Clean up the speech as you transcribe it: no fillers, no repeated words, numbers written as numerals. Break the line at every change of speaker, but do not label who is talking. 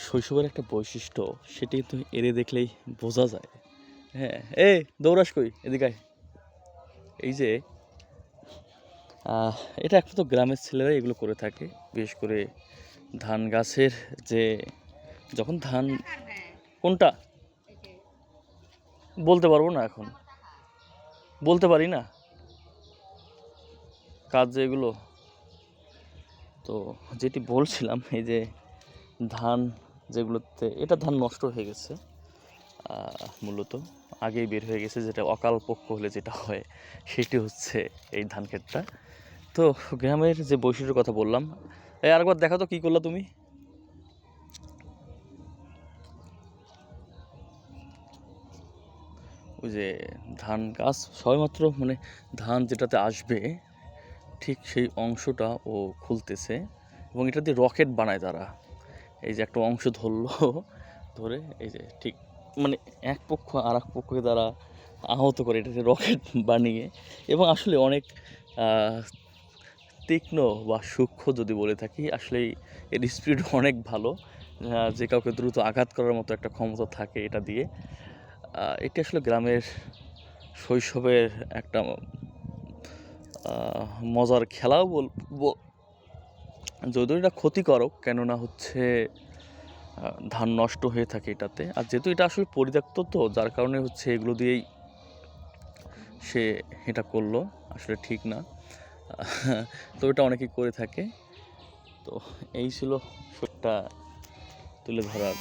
শৈশবের একটা বৈশিষ্ট্য সেটি কিন্তু এরে দেখলেই বোঝা যায়। হ্যাঁ, দৌড়াস কই? এদিকে আয়। এই যে আহ, এটা একমাত্র গ্রামের ছেলেরাই এগুলো করে থাকে। বিশেষ করে ধান গাছের যে যখন ধান কোনটা বলতে পারবো না এখন, বলতে পারি না কাজ যেগুলো। তো যেটি বলছিলাম এই যে ধান যেগুলোতে এটা ধান নষ্ট হয়ে গেছে মূলত আগেই বের হয়ে গেছে, যেটা অকাল পক্ষ হলে যেটা হয় সেটি হচ্ছে এই ধান ক্ষেতটা। তো গ্রামের যে বৈশিষ্ট্যের কথা বললাম, আরেকবার দেখা তো কী করলা তুমি? ওই যে ধান গাছ সবেমাত্র মানে ধান যেটাতে আসবে ঠিক সেই অংশটা ও খুলতেছে এবং এটা দিয়ে রকেট বানায় তারা। এই যে একটা অংশ ধরলো, ধরে এই যে ঠিক মানে এক পক্ষ আর এক পক্ষকে তারা আহত করে এটাকে রকেট বানিয়ে, এবং আসলে অনেক তীক্ষ্ণ বা সূক্ষ্ম যদি বলে থাকি, আসলেই এর স্পিড অনেক ভালো, যে কাউকে দ্রুত আঘাত করার মতো একটা ক্ষমতা থাকে এটা দিয়ে। এটি আসলে গ্রামের শৈশবের একটা মজার খেলাও বলবো, যদিও এটা ক্ষতিকারক, কেননা হচ্ছে ধান নষ্ট হয়ে থাকে এটাতে। আর যেহেতু এটা আসলে পরিত্যক্ত, তো যার কারণে হচ্ছে এগুলো দিয়েই সে এটা করলো, আসলে ঠিক না। তো এটা অনেকেই করে থাকে। তো এই ছিল একটা তুলে ধরার